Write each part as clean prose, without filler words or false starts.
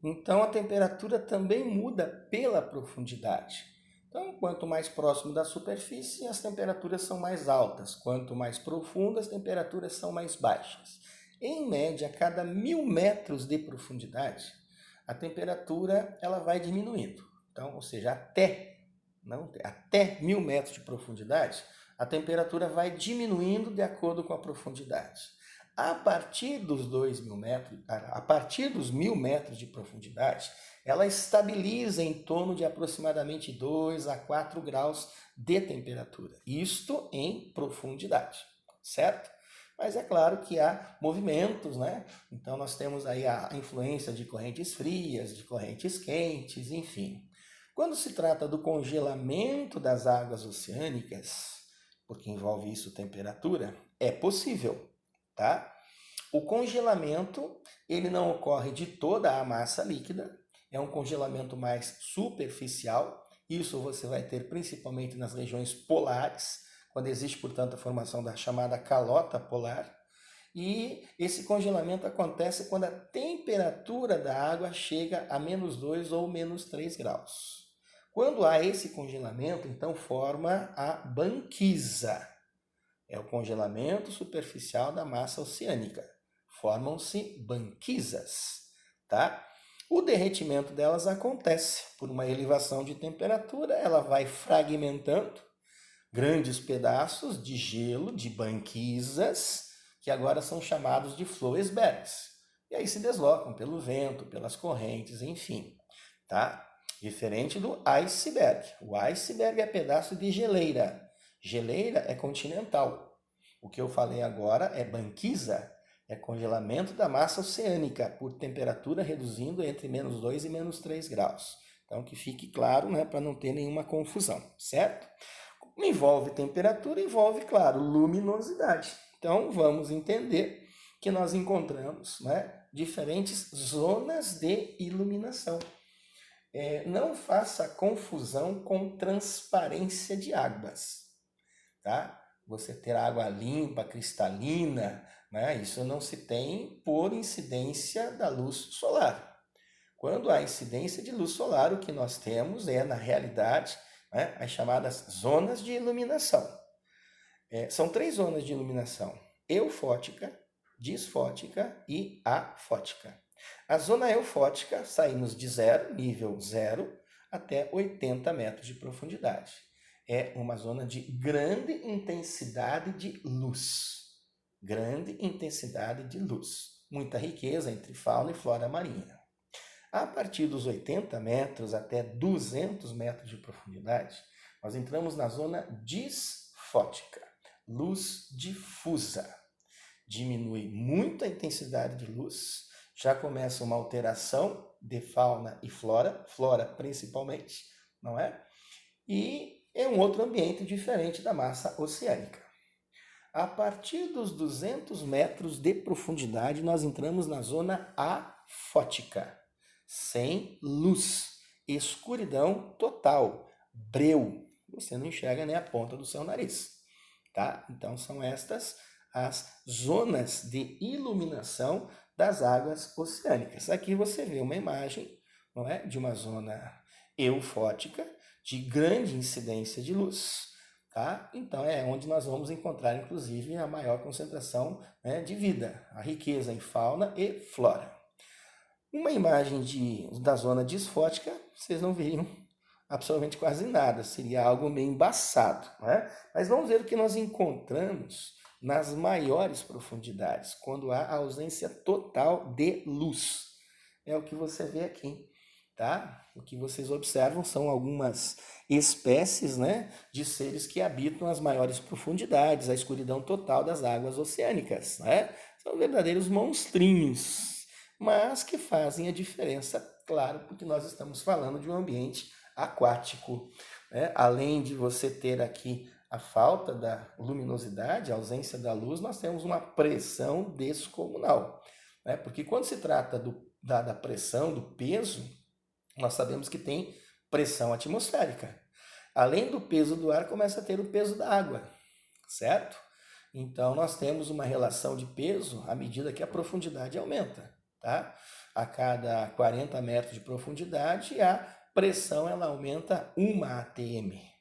Então a temperatura também muda pela profundidade. Então, quanto mais próximo da superfície, as temperaturas são mais altas. Quanto mais profundo, as temperaturas são mais baixas. Em média, a cada 1.000 metros de profundidade, a temperatura ela vai diminuindo. Então, ou seja, até 1.000 metros de profundidade, a temperatura vai diminuindo de acordo com a profundidade. A partir dos 2.000 metros, a partir dos 1.000 metros de profundidade, ela estabiliza em torno de aproximadamente 2 a 4 graus de temperatura. Isto em profundidade, certo? Mas é claro que há movimentos, né? Então nós temos aí a influência de correntes frias, de correntes quentes, enfim. Quando se trata do congelamento das águas oceânicas, porque envolve isso temperatura, é possível, tá? O congelamento, ele não ocorre de toda a massa líquida, é um congelamento mais superficial. Isso você vai ter principalmente nas regiões polares, quando existe, portanto, a formação da chamada calota polar. E esse congelamento acontece quando a temperatura da água chega a -2 ou -3 graus. Quando há esse congelamento, então forma a banquisa. É o congelamento superficial da massa oceânica. Formam-se banquisas, tá? O derretimento delas acontece por uma elevação de temperatura, ela vai fragmentando grandes pedaços de gelo, de banquisas, que agora são chamados de floesbergs. E aí se deslocam pelo vento, pelas correntes, enfim, tá? Diferente do iceberg. O iceberg é pedaço de geleira. Geleira é continental. O que eu falei agora é banquisa, é congelamento da massa oceânica por temperatura reduzindo entre -2 e -3 graus. Então que fique claro, né, para não ter nenhuma confusão, certo? Envolve temperatura, envolve, claro, luminosidade. Então vamos entender que nós encontramos, né, diferentes zonas de iluminação. Não faça confusão com transparência de águas, tá? Você ter água limpa, cristalina, né? Isso não se tem por incidência da luz solar. Quando há incidência de luz solar, o que nós temos é, na realidade, né, as chamadas zonas de iluminação. São 3 zonas de iluminação: eufótica, disfótica e afótica. A zona eufótica, saímos de zero, nível 0, até 80 metros de profundidade. É uma zona de grande intensidade de luz. Grande intensidade de luz. Muita riqueza entre fauna e flora marinha. A partir dos 80 metros até 200 metros de profundidade, nós entramos na zona disfótica. Luz difusa. Diminui muito a intensidade de luz, já começa uma alteração de fauna e flora principalmente, não é? E é um outro ambiente diferente da massa oceânica. A partir dos 200 metros de profundidade, nós entramos na zona afótica, sem luz, escuridão total, breu, você não enxerga nem a ponta do seu nariz, tá? Então são estas as zonas de iluminação das águas oceânicas. Aqui você vê uma imagem, não é, de uma zona eufótica, de grande incidência de luz, tá? Então é onde nós vamos encontrar, inclusive, a maior concentração, né, de vida, a riqueza em fauna e flora. Uma imagem da zona disfótica, vocês não veriam absolutamente quase nada, seria algo meio embaçado, né? Mas vamos ver o que nós encontramos nas maiores profundidades, quando há ausência total de luz. É o que você vê aqui, tá? O que vocês observam são algumas espécies, né, de seres que habitam as maiores profundidades, a escuridão total das águas oceânicas, né? São verdadeiros monstrinhos, mas que fazem a diferença, claro, porque nós estamos falando de um ambiente aquático, né? Além de você ter aqui a falta da luminosidade, a ausência da luz, nós temos uma pressão descomunal, né? Porque quando se trata da pressão, do peso, nós sabemos que tem pressão atmosférica. Além do peso do ar, começa a ter o peso da água, certo? Então nós temos uma relação de peso à medida que a profundidade aumenta, tá? a cada 40 metros de profundidade e a pressão ela aumenta 1 atm.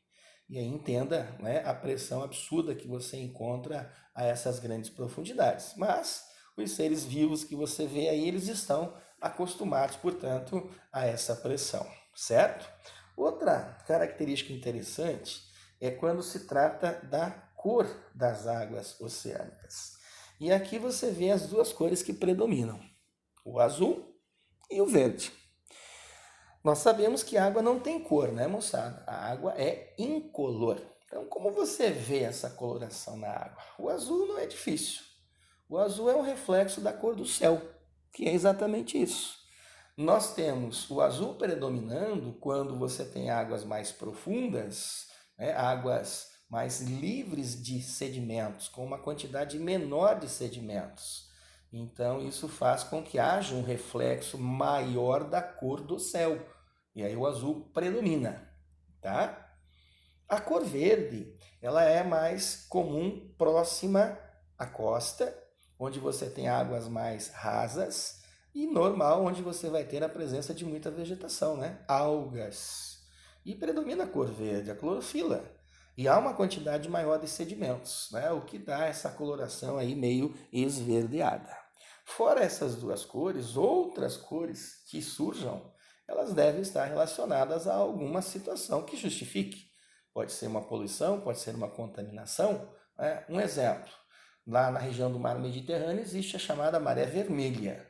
E aí entenda, né, a pressão absurda que você encontra a essas grandes profundidades. Mas os seres vivos que você vê aí, eles estão acostumados, portanto, a essa pressão, certo? Outra característica interessante é quando se trata da cor das águas oceânicas. E aqui você vê as duas cores que predominam, o azul e o verde. Nós sabemos que a água não tem cor, né, moçada? A água é incolor. Então, como você vê essa coloração na água? O azul não é difícil. O azul é um reflexo da cor do céu, que é exatamente isso. Nós temos o azul predominando quando você tem águas mais profundas, né, águas mais livres de sedimentos, com uma quantidade menor de sedimentos. Então, isso faz com que haja um reflexo maior da cor do céu. E aí o azul predomina, tá? A cor verde, ela é mais comum próxima à costa, onde você tem águas mais rasas, e normal, onde você vai ter a presença de muita vegetação, né? Algas. E predomina a cor verde, a clorofila. E há uma quantidade maior de sedimentos, né? O que dá essa coloração aí meio esverdeada. Fora essas duas cores, outras cores que surjam, elas devem estar relacionadas a alguma situação que justifique. Pode ser uma poluição, pode ser uma contaminação. Né? Um exemplo, lá na região do mar Mediterrâneo existe a chamada maré vermelha.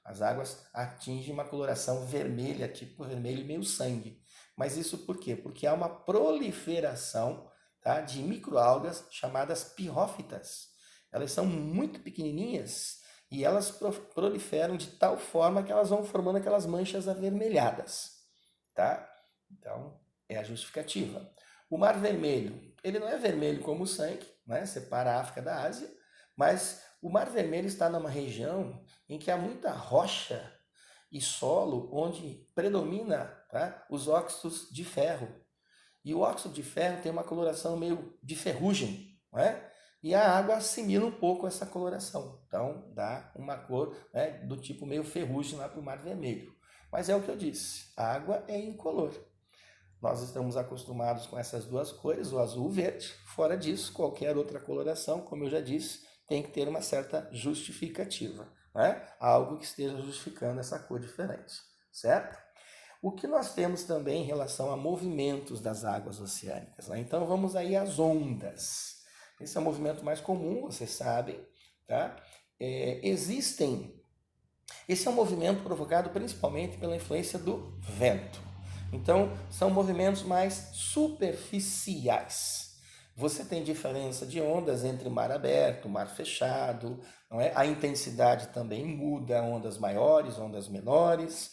As águas atingem uma coloração vermelha, tipo vermelho meio sangue. Mas isso por quê? Porque há uma proliferação, tá, de microalgas chamadas pirrófitas. Elas são muito pequenininhas e elas proliferam de tal forma que elas vão formando aquelas manchas avermelhadas, tá? Então, é a justificativa. O Mar Vermelho, ele não é vermelho como o sangue, né? Separa a África da Ásia, mas o Mar Vermelho está numa região em que há muita rocha e solo onde predomina, tá, os óxidos de ferro. E o óxido de ferro tem uma coloração meio de ferrugem, não é? E a água assimila um pouco essa coloração. Então, dá uma cor, né, do tipo meio ferrugem lá para o Mar Vermelho. Mas é o que eu disse, a água é incolor. Nós estamos acostumados com essas duas cores, o azul e o verde. Fora disso, qualquer outra coloração, como eu já disse, tem que ter uma certa justificativa, né? Algo que esteja justificando essa cor diferente, certo? O que nós temos também em relação a movimentos das águas oceânicas, né? Então, vamos aí às ondas. Esse é o movimento mais comum, vocês sabem, tá? Esse é um movimento provocado principalmente pela influência do vento. Então, são movimentos mais superficiais. Você tem diferença de ondas entre mar aberto, mar fechado, não é? A intensidade também muda, ondas maiores, ondas menores.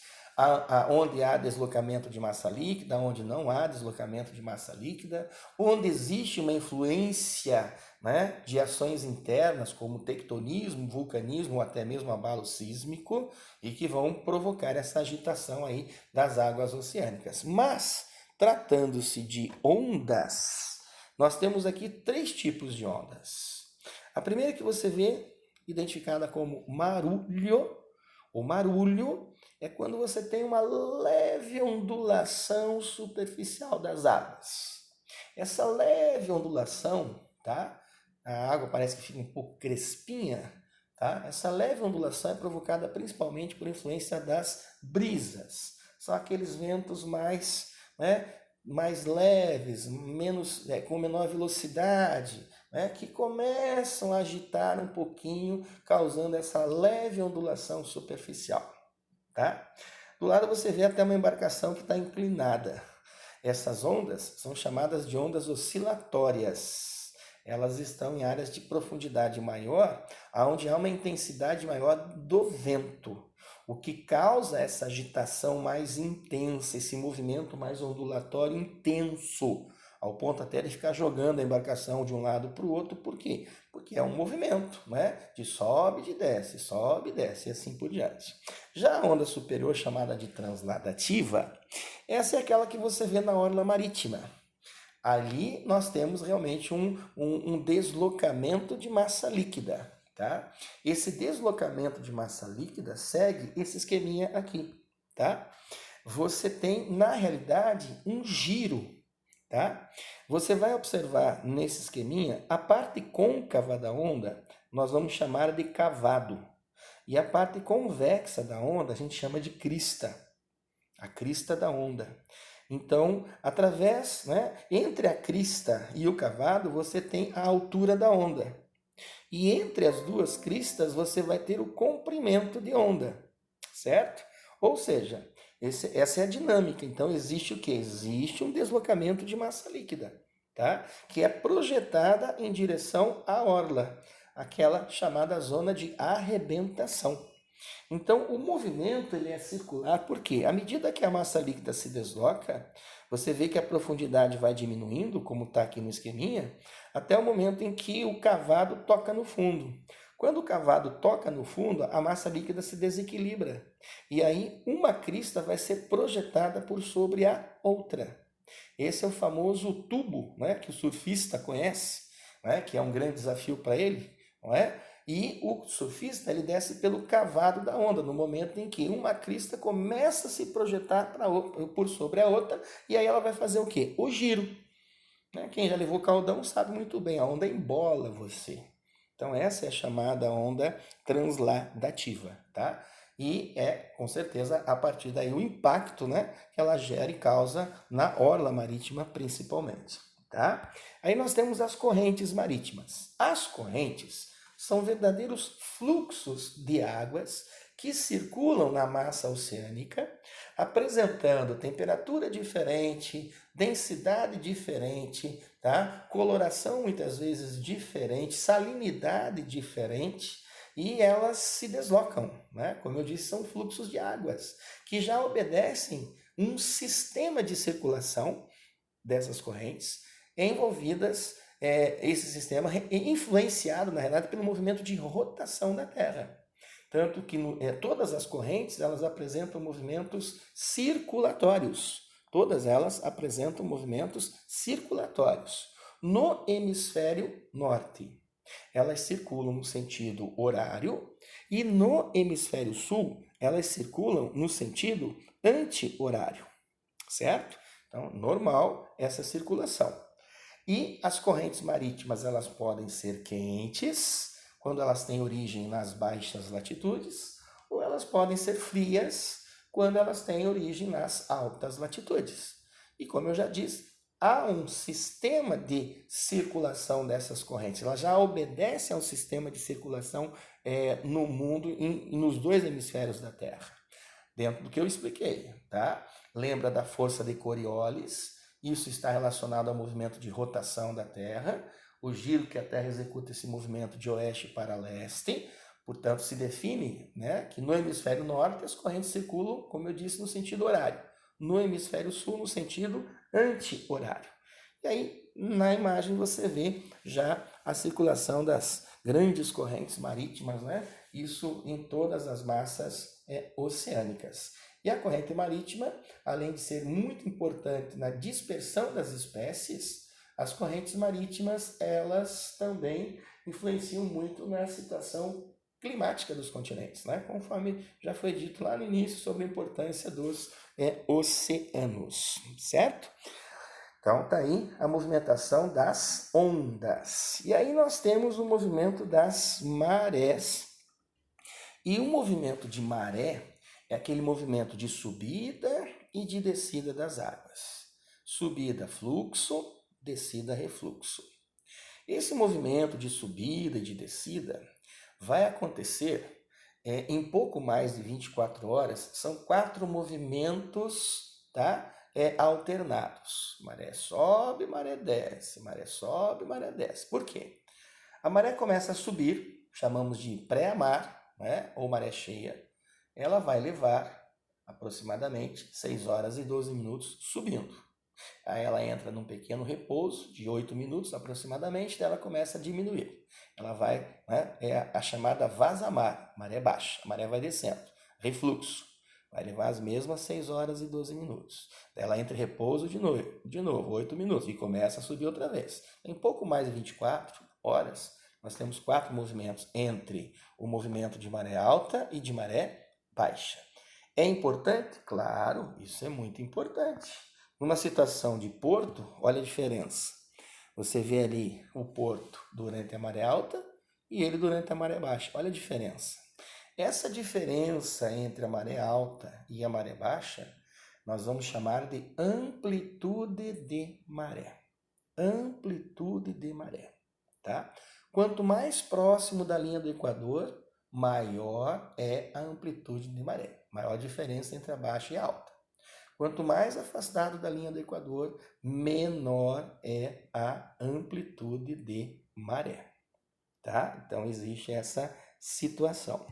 Onde há deslocamento de massa líquida, onde não há deslocamento de massa líquida, onde existe uma influência, né, de ações internas, como tectonismo, vulcanismo ou até mesmo abalo sísmico, e que vão provocar essa agitação aí das águas oceânicas. Mas, tratando-se de ondas, nós temos aqui 3 tipos de ondas. A primeira que você vê, identificada como marulho, o marulho é quando você tem uma leve ondulação superficial das águas. Essa leve ondulação, tá? A água parece que fica um pouco crespinha, tá? Essa leve ondulação é provocada principalmente por influência das brisas. São aqueles ventos mais, né, mais leves, com menor velocidade, né, que começam a agitar um pouquinho, causando essa leve ondulação superficial. Tá? Do lado você vê até uma embarcação que está inclinada. Essas ondas são chamadas de ondas oscilatórias. Elas estão em áreas de profundidade maior, onde há uma intensidade maior do vento, o que causa essa agitação mais intensa, esse movimento mais ondulatório intenso, ao ponto até de ficar jogando a embarcação de um lado para o outro. Por quê? Porque é um movimento, né? De sobe, de desce, sobe, desce e assim por diante. Já a onda superior, chamada de transladativa, essa é aquela que você vê na orla marítima. Ali nós temos realmente um deslocamento de massa líquida, tá? Esse deslocamento de massa líquida segue esse esqueminha aqui, tá? Você tem, na realidade, um giro, tá? Você vai observar nesse esqueminha, a parte côncava da onda, nós vamos chamar de cavado. E a parte convexa da onda, a gente chama de crista, a crista da onda. Então, através, entre a crista e o cavado, você tem a altura da onda. E entre as duas cristas, você vai ter o comprimento de onda, certo? Ou seja, essa é a dinâmica. Então, existe o quê? Existe um deslocamento de massa líquida, tá? Que é projetada em direção à orla, aquela chamada zona de arrebentação. Então, o movimento ele é circular porque, à medida que a massa líquida se desloca, você vê que a profundidade vai diminuindo, como está aqui no esqueminha, até o momento em que o cavado toca no fundo. Quando o cavado toca no fundo, a massa líquida se desequilibra. E aí, uma crista vai ser projetada por sobre a outra. Esse é o famoso tubo, que o surfista conhece, que é um grande desafio para ele, não é? E o surfista ele desce pelo cavado da onda, no momento em que uma crista começa a se projetar por sobre a outra, e aí ela vai fazer o quê? O giro. Quem já levou caldão sabe muito bem, a onda embola você. Então essa é a chamada onda transladativa, tá? E é, com certeza, a partir daí o impacto, que ela gera e causa na orla marítima principalmente, tá? Aí nós temos as correntes marítimas. As correntes são verdadeiros fluxos de águas que circulam na massa oceânica, apresentando temperatura diferente, densidade diferente, tá? Coloração muitas vezes diferente, salinidade diferente, e elas se deslocam, Como eu disse, são fluxos de águas que já obedecem um sistema de circulação dessas correntes envolvidas esse sistema influenciado, na realidade, pelo movimento de rotação da Terra. Tanto que todas as correntes elas apresentam movimentos circulatórios. Todas elas apresentam movimentos circulatórios. No hemisfério norte, elas circulam no sentido horário e no hemisfério sul, elas circulam no sentido anti-horário, certo? Então, normal essa circulação. E as correntes marítimas, elas podem ser quentes, quando elas têm origem nas baixas latitudes, ou elas podem ser frias, quando elas têm origem nas altas latitudes. E como eu já disse, há um sistema de circulação dessas correntes. Ela já obedece a um sistema de circulação no mundo e nos dois hemisférios da Terra. Dentro do que eu expliquei, tá? Lembra da força de Coriolis? Isso está relacionado ao movimento de rotação da Terra, o giro que a Terra executa esse movimento de oeste para leste. Portanto, se define que no hemisfério norte as correntes circulam, como eu disse, no sentido horário. No hemisfério sul, no sentido anti-horário. E aí, na imagem, você vê já a circulação das grandes correntes marítimas, Isso em todas as massas oceânicas. E a corrente marítima, além de ser muito importante na dispersão das espécies, as correntes marítimas, elas também influenciam muito na situação climática dos continentes, Conforme já foi dito lá no início sobre a importância dos oceanos, certo? Então, tá aí a movimentação das ondas. E aí nós temos o movimento das marés. E o movimento de maré é aquele movimento de subida e de descida das águas. Subida, fluxo, descida, refluxo. Esse movimento de subida e de descida vai acontecer em pouco mais de 24 horas. São 4 movimentos, tá? Alternados. Maré sobe, maré desce, maré sobe, maré desce. Por quê? A maré começa a subir, chamamos de pré-mar, ou maré cheia. Ela vai levar aproximadamente 6 horas e 12 minutos subindo. Aí ela entra num pequeno repouso de 8 minutos aproximadamente, daí ela começa a diminuir. Ela vai, é a chamada vazamar, maré baixa, a maré vai descendo, refluxo, vai levar as mesmas 6 horas e 12 minutos. Daí ela entra em repouso de novo, 8 minutos, e começa a subir outra vez. Em pouco mais de 24 horas, Nós temos 4 movimentos entre o movimento de maré alta e de maré baixa. É importante? Claro, isso é muito importante. Numa situação de porto, olha a diferença. Você vê ali o porto durante a maré alta e ele durante a maré baixa. Olha a diferença. Essa diferença entre a maré alta e a maré baixa, nós vamos chamar de amplitude de maré. Amplitude de maré, tá? Quanto mais próximo da linha do Equador, maior é a amplitude de maré. Maior a diferença entre a baixa e a alta. Quanto mais afastado da linha do Equador, menor é a amplitude de maré, tá? Então existe essa situação.